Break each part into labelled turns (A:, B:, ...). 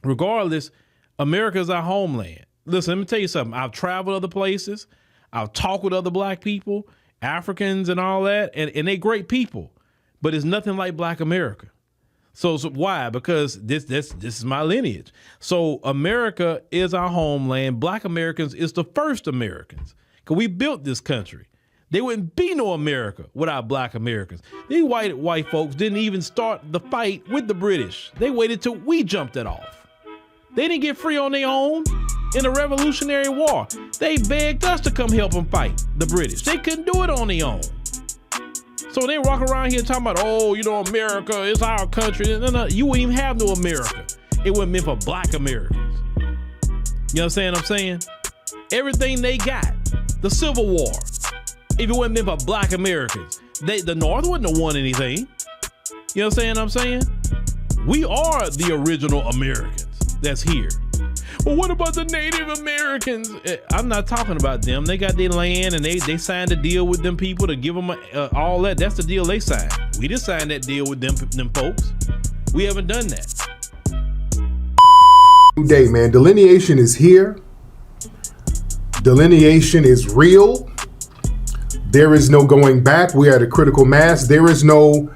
A: regardless, America is our homeland. Listen, let me tell you something. I've traveled other places. I've talked with other black people, Africans and all that, and they're great people. But it's nothing like Black America. So why? Because this is my lineage. So America is our homeland. Black Americans is the first Americans. Because we built this country. There wouldn't be no America without Black Americans. These white folks didn't even start the fight with the British. They waited till we jumped it off. They didn't get free on their own in the Revolutionary War. They begged us to come help them fight the British. They couldn't do it on their own. So they walk around here talking about, oh, America, it's our country. No, you wouldn't even have no America. It wasn't meant for Black Americans. You understand what I'm saying? Everything they got, the Civil War, if it wasn't meant for Black Americans, the North wouldn't have won anything. You understand what I'm saying? We are the original Americans that's here. Well, what about the Native Americans? I'm not talking about them. They got their land and they signed a deal with them people to give them all that. That's the deal they signed. We just signed that deal with them folks. We haven't done that.
B: Day, man. Delineation is here. Delineation is real. There is no going back. We are at a critical mass. There is no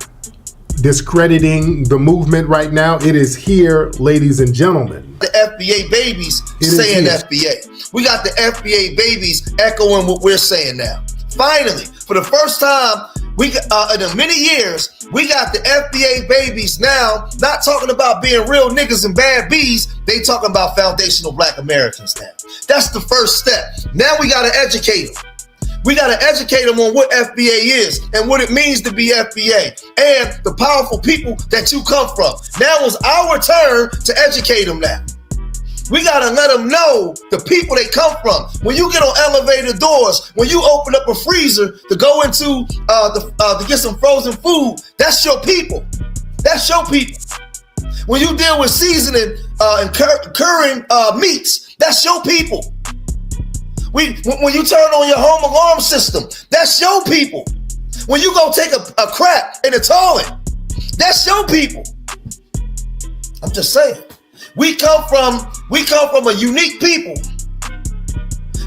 B: discrediting the movement right now. It is here, ladies and gentlemen.
C: The FBA babies saying FBA. We got the FBA babies echoing what we're saying now. Finally, for the first time, we in many years, we got the FBA babies now not talking about being real niggas and bad bees. They talking about foundational Black Americans now. That's the first step. Now we got to educate them. We got to educate them on what FBA is and what it means to be FBA and the powerful people that you come from. Now it's our turn to educate them now. We got to let them know the people they come from. When you get on elevator doors, when you open up a freezer to go into to get some frozen food, that's your people. That's your people. When you deal with seasoning and curing meats, that's your people. When you turn on your home alarm system, that's your people. When you go take a crap in the toilet, that's your people. I'm just saying. We come from a unique people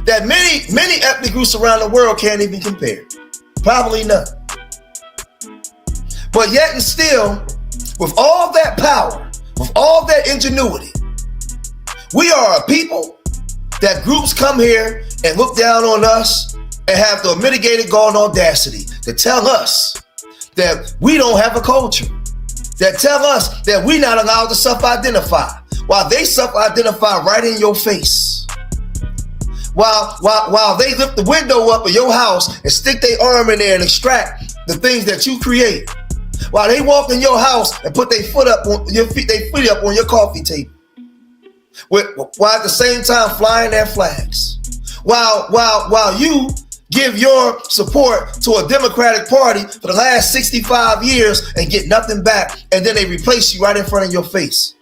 C: that many ethnic groups around the world can't even compare. Probably none. But yet and still, with all that power, with all that ingenuity, we are a people that groups come here and look down on us and have the unmitigated gall and audacity to tell us that we don't have a culture, that tell us that we're not allowed to self-identify, while they self-identify right in your face. While they lift the window up of your house and stick their arm in there and extract the things that you create. While they walk in your house and put their foot up on your feet, up on your coffee table. While at the same time flying their flags. While you give your support to a Democratic Party for the last 65 years and get nothing back, and then they replace you right in front of your face.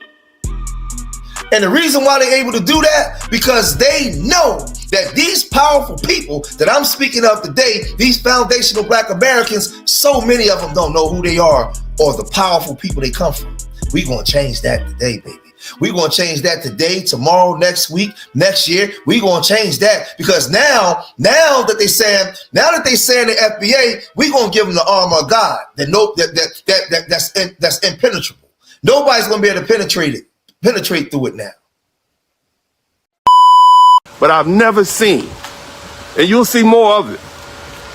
C: And the reason why they're able to do that, because they know that these powerful people that I'm speaking of today, these foundational Black Americans, so many of them don't know who they are or the powerful people they come from. We're going to change that today, baby. We're going to change that today, tomorrow, next week, next year. We're going to change that because now that they saying the FBA, we're going to give them the armor of God that's impenetrable. Nobody's going to be able to penetrate through it now.
D: But I've never seen, and you'll see more of it.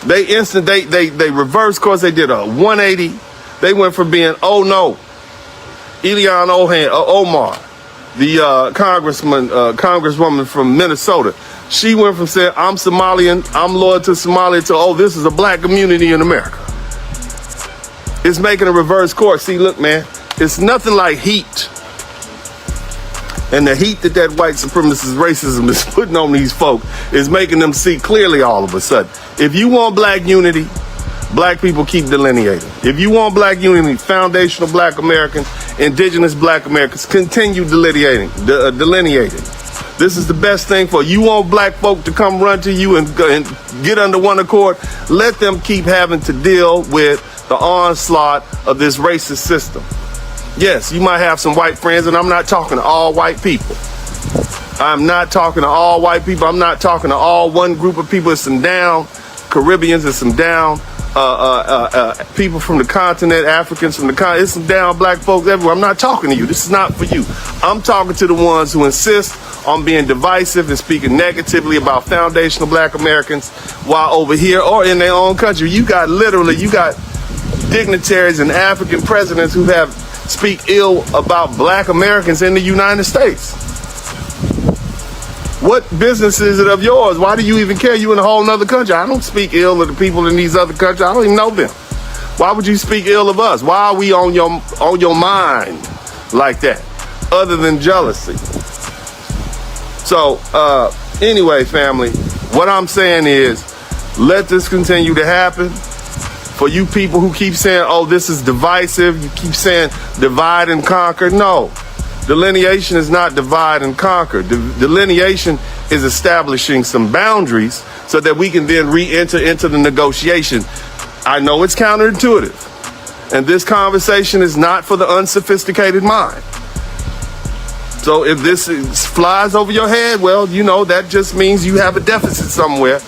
D: They reversed course. They did a 180. They went from being, oh no, Elian Omar, the congresswoman from Minnesota. She went from saying, I'm Somalian, I'm loyal to Somalia, to, oh, this is a Black community in America. It's making a reverse course. See, look, man, it's nothing like heat. And the heat that white supremacist racism is putting on these folk is making them see clearly all of a sudden. If you want Black unity, Black people keep delineating. If you want Black unity, foundational Black Americans, indigenous Black Americans, continue delineating. This is the best thing for you. Want Black folk to come run to you and get under one accord? Let them keep having to deal with the onslaught of this racist system. Yes, you might have some white friends, and I'm not talking to all white people. I'm not talking to all white people. I'm not talking to all one group of people. It's some down Caribbeans, it's some down people from the continent, Africans from the continent. It's some down black folks everywhere. I'm not talking to you. This is not for you. I'm talking to the ones who insist on being divisive and speaking negatively about foundational black Americans, while over here or in their own country, you got dignitaries and African presidents who have speak ill about black Americans in the United States. What business is it of yours? Why do you even care? You in a whole nother country. I don't speak ill of the people in these other countries. I don't even know them. Why would you speak ill of us? Why are we on your mind like that? Other than jealousy. So anyway, family, what I'm saying is, let this continue to happen. For you people who keep saying, oh, this is divisive, you keep saying divide and conquer. No. Delineation is not divide and conquer. Delineation is establishing some boundaries so that we can then re-enter into the negotiation. I know it's counterintuitive, and this conversation is not for the unsophisticated mind. So if this flies over your head, well, you know, that just means you have a deficit somewhere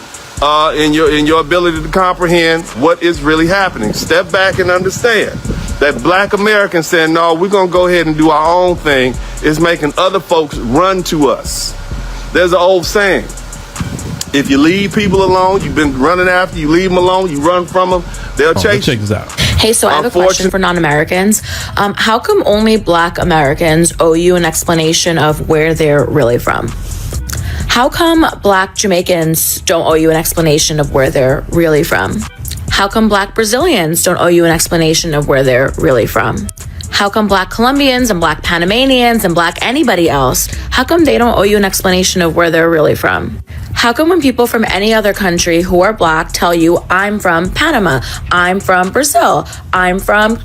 D: in your ability to comprehend what is really happening. Step back and understand that black Americans saying, no, we're going to go ahead and do our own thing, is making other folks run to us. There's an old saying, if you leave people alone, you've been running after, you leave them alone, you run from them, they'll chase
A: check
D: you.
A: this out.
E: Hey, so I have a question for non-Americans. How come only black Americans owe you an explanation of where they're really from? How come black Jamaicans don't owe you an explanation of where they're really from? How come black Brazilians don't owe you an explanation of where they're really from? How come black Colombians and black Panamanians and black anybody else, how come they don't owe you an explanation of where they're really from? How come when people from any other country who are black tell you, I'm from Panama, I'm from Brazil, I'm from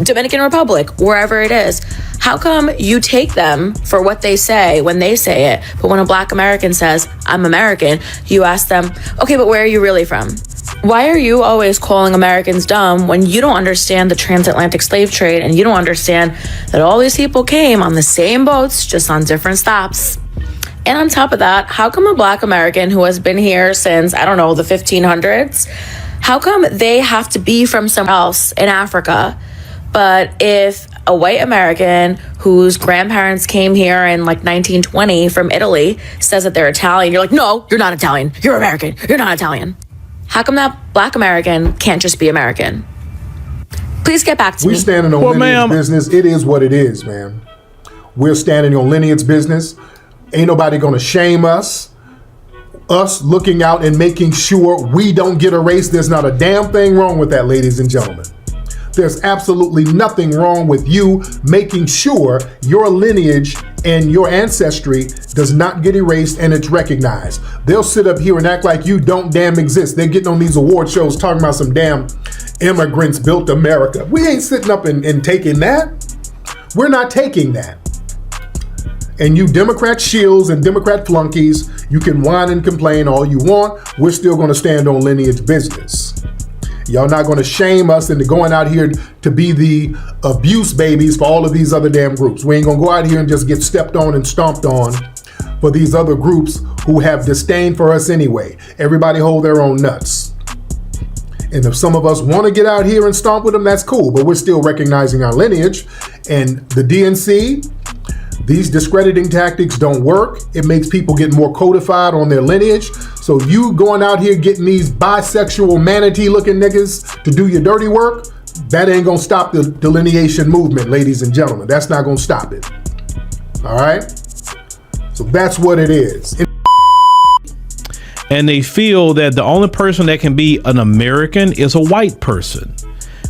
E: Dominican Republic, wherever it is, how come you take them for what they say when they say it, but when a black American says, I'm American, you ask them, okay, but where are you really from? Why are you always calling Americans dumb when you don't understand the transatlantic slave trade and you don't understand that all these people came on the same boats, just on different stops? And on top of that, how come a black American who has been here since, I don't know, the 1500s, how come they have to be from somewhere else in Africa? But if a white American whose grandparents came here in like 1920 from Italy says that they're Italian, you're like, no, you're not Italian. You're American. You're not Italian. How come that black American can't just be American? Please get back to me.
B: We're standing on lineage business. It is what it is, man. We're standing on lineage business. Ain't nobody gonna shame us. Us looking out and making sure we don't get erased. There's not a damn thing wrong with that, ladies and gentlemen. There's absolutely nothing wrong with you making sure your lineage and your ancestry does not get erased and it's recognized. They'll sit up here and act like you don't damn exist. They're getting on these award shows talking about some damn immigrants built America. We ain't sitting up and taking that. We're not taking that. And you Democrat shills and Democrat flunkies, you can whine and complain all you want. We're still going to stand on lineage business. Y'all not going to shame us into going out here to be the abuse babies for all of these other damn groups. We ain't going to go out here and just get stepped on and stomped on for these other groups who have disdain for us anyway. Everybody hold their own nuts. And if some of us want to get out here and stomp with them, that's cool. But we're still recognizing our lineage. And the DNC, these discrediting tactics don't work. It makes people get more codified on their lineage. So you going out here getting these bisexual manatee looking niggas to do your dirty work, that ain't gonna stop the delineation movement, ladies and gentlemen. That's not gonna stop it. All right? So that's what it is.
A: And they feel that the only person that can be an American is a white person.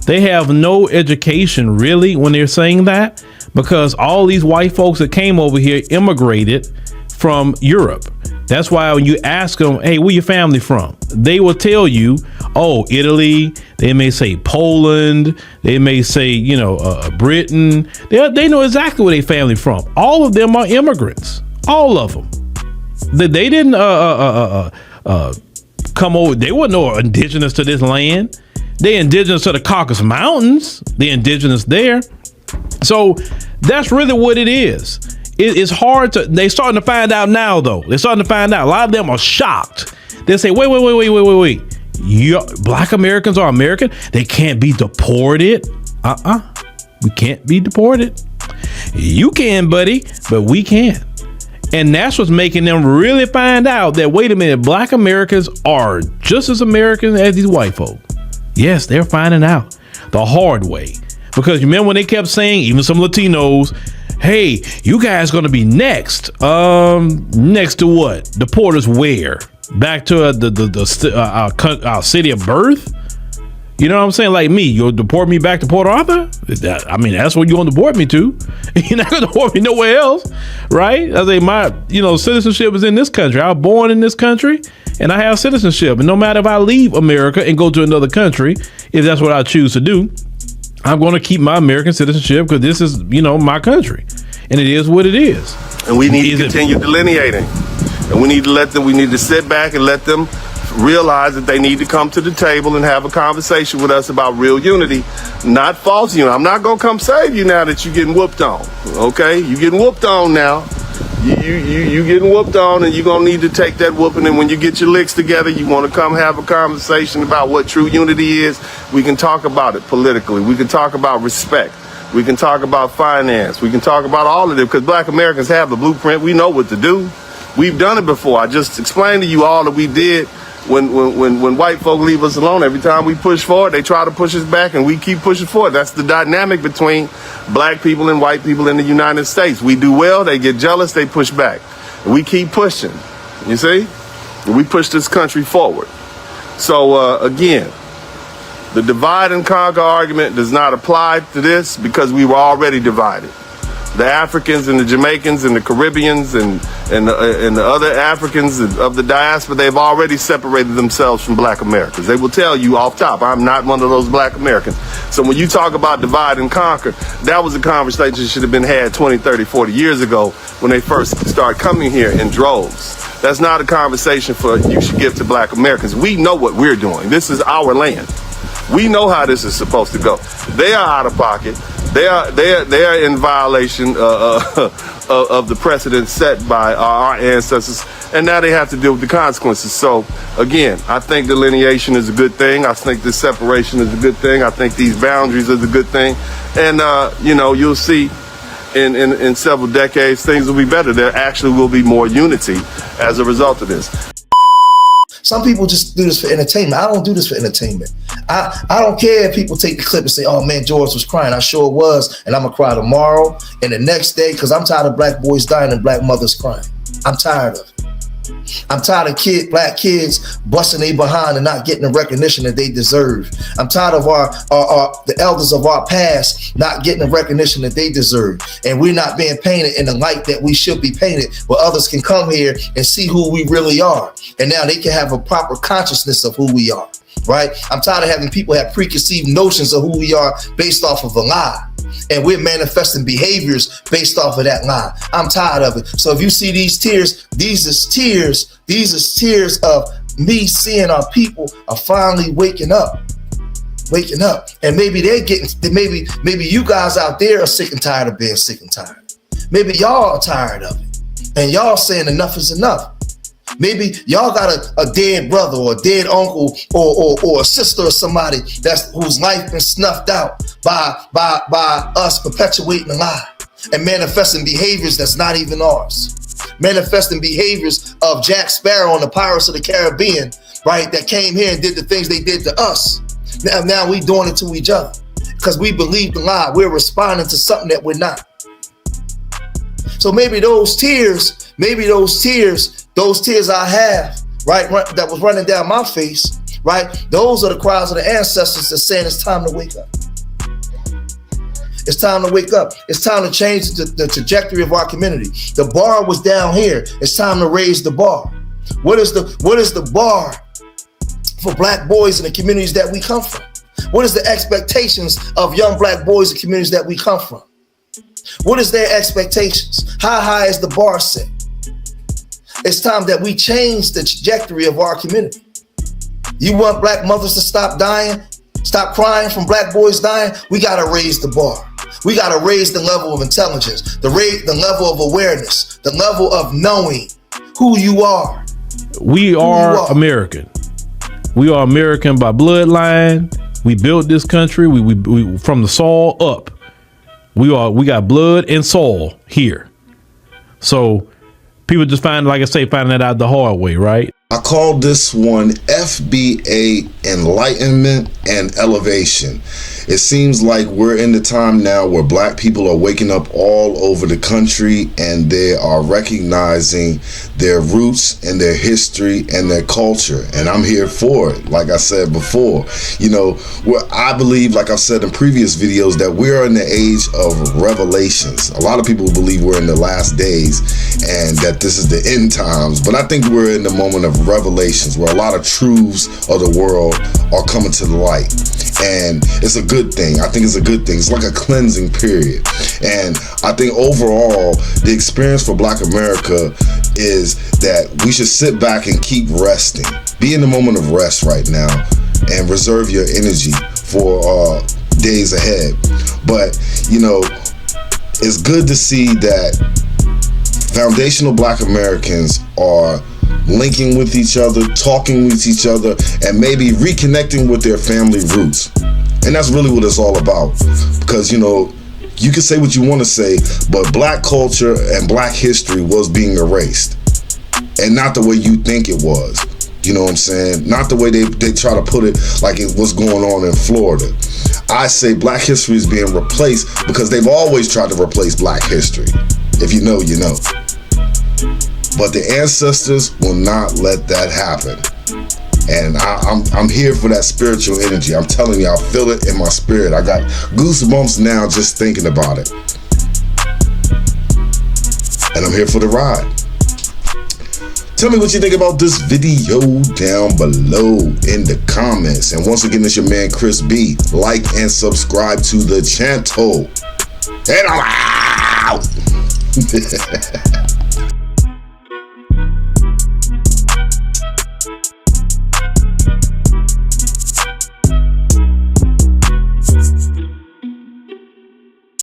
A: They have no education really when they're saying that, because all these white folks that came over here immigrated from Europe. That's why when you ask them, hey, where your family from? They will tell you, oh, Italy. They may say Poland. They may say, Britain. They know exactly where their family from. All of them are immigrants. All of them. They didn't come over. They weren't no indigenous to this land. They're indigenous to the Caucasus Mountains. They're indigenous there. So that's really what it is. It's hard to, they starting to find out now though. They're starting to find out. A lot of them are shocked. They say, wait. Black Americans are American. They can't be deported. We can't be deported. You can, buddy, but we can't. And that's what's making them really find out that, wait a minute, Black Americans are just as American as these white folk. Yes, they're finding out the hard way. Because you remember when they kept saying, even some Latinos, hey, you guys going to be next. Next to what? Deport us where? Back to our city of birth? You know what I'm saying? Like me, you'll deport me back to Port Arthur? I mean, that's where you're going to deport me to. You're not going to deport me nowhere else, right? I say my, citizenship is in this country. I was born in this country, and I have citizenship. And no matter if I leave America and go to another country, if that's what I choose to do, I'm going to keep my American citizenship because this is, my country. And it is what it is.
D: And we need to continue delineating. And we need to sit back and let them realize that they need to come to the table and have a conversation with us about real unity, not false unity. I'm not going to come save you now that you're getting whooped on. Okay? You're getting whooped on now. You getting whooped on, and you're going to need to take that whooping. And when you get your licks together, you want to come have a conversation about what true unity is. We can talk about it politically. We can talk about respect. We can talk about finance. We can talk about all of it because Black Americans have the blueprint. We know what to do. We've done it before. I just explained to you all that we did when white folk leave us alone. Every time we push forward, they try to push us back, and we keep pushing forward. That's the dynamic between black people and white people in the United States. We do well, they get jealous, they push back. And we keep pushing, you see? And we push this country forward. So, again, the divide and conquer argument does not apply to this because we were already divided. The Africans and the Jamaicans and the Caribbeans and the other Africans of the diaspora, they've already separated themselves from Black Americans. They will tell you off top, I'm not one of those Black Americans. So when you talk about divide and conquer, that was a conversation that should have been had 20, 30, 40 years ago when they first started coming here in droves. That's not a conversation you should give to Black Americans. We know what we're doing. This is our land. We know how this is supposed to go. They are out of pocket. They are in violation of the precedent set by our ancestors, and now they have to deal with the consequences. So, again, I think delineation is a good thing. I think this separation is a good thing. I think these boundaries is a good thing. And, you'll see in several decades, things will be better. There actually will be more unity as a result of this.
C: Some people just do this for entertainment. I don't do this for entertainment. I don't care if people take the clip and say, oh man, George was crying. I sure was. And I'm going to cry tomorrow and the next day because I'm tired of black boys dying and black mothers crying. I'm tired of it. I'm tired of black kids busting their behind and not getting the recognition that they deserve. I'm tired of the elders of our past not getting the recognition that they deserve. And we're not being painted in the light that we should be painted, where others can come here and see who we really are. And now they can have a proper consciousness of who we are, right? I'm tired of having people have preconceived notions of who we are based off of a lie. And we're manifesting behaviors based off of that lie. I'm tired of it. So if you see these tears, these is tears of me seeing our people are finally waking up. And maybe maybe you guys out there are sick and tired of being sick and tired. Maybe y'all are tired of it. And y'all saying enough is enough. Maybe y'all got a dead brother or a dead uncle or a sister or somebody whose life been snuffed out by us perpetuating the lie and manifesting behaviors that's not even ours. Manifesting behaviors of Jack Sparrow and the Pirates of the Caribbean, right? That came here and did the things they did to us. Now we doing it to each other because we believe the lie. We're responding to something that we're not. So maybe those tears I have, right, that was running down my face, right? Those are the cries of the ancestors that saying it's time to wake up. It's time to wake up. It's time to change the trajectory of our community. The bar was down here. It's time to raise the bar. What is the bar for black boys in the communities that we come from? What is the expectations of young black boys in communities that we come from? What is their expectations? How high is the bar set? It's time that we change the trajectory of our community. You want black mothers to stop dying, stop crying from black boys dying? We got to raise the bar. We got to raise the level of intelligence, the level of awareness, the level of knowing who you are.
A: We are American. We are American by bloodline. We built this country. We from the soil up. We got blood and soil here. So people just finding that out the hard way, right?
F: I call this one FBA Enlightenment and Elevation. It seems like we're in the time now where black people are waking up all over the country and they are recognizing their roots and their history and their culture. And I'm here for it. Like I said before, I believe, like I've said in previous videos, that we're in the age of revelations. A lot of people believe we're in the last days and that this is the end times, but I think we're in the moment of revelations where a lot of truths of the world are coming to the light, and it's a good thing. I think it's a good thing. It's like a cleansing period, and I think overall the experience for Black America is that we should sit back and keep resting, be in the moment of rest right now, and reserve your energy for days ahead. But it's good to see that foundational Black Americans are linking with each other, talking with each other, and maybe reconnecting with their family roots. And that's really what it's all about. Because, you can say what you want to say, but Black culture and Black history was being erased. And not the way you think it was. You know what I'm saying? Not the way they try to put it like it was going on in Florida. I say Black history is being replaced because they've always tried to replace Black history. If you know, you know. But the ancestors will not let that happen. And I'm here for that spiritual energy. I'm telling you, I feel it in my spirit. I got goosebumps now just thinking about it. And I'm here for the ride. Tell me what you think about this video down below in the comments. And once again, it's your man Kris B. Like and subscribe to the channel. And I'm out.